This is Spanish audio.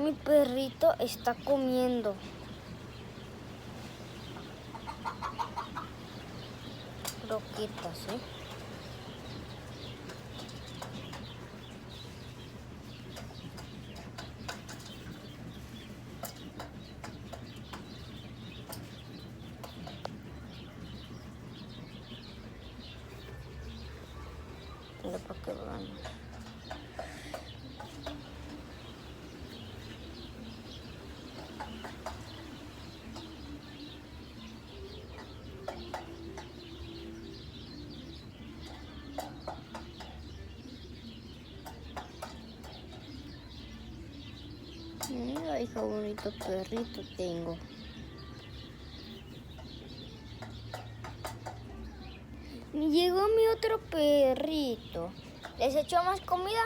Mi perrito está comiendo. Croquetas, ¿eh? Mira para que vean. Ay, qué bonito perrito tengo. Llegó mi otro perrito. ¿Les echó más comida?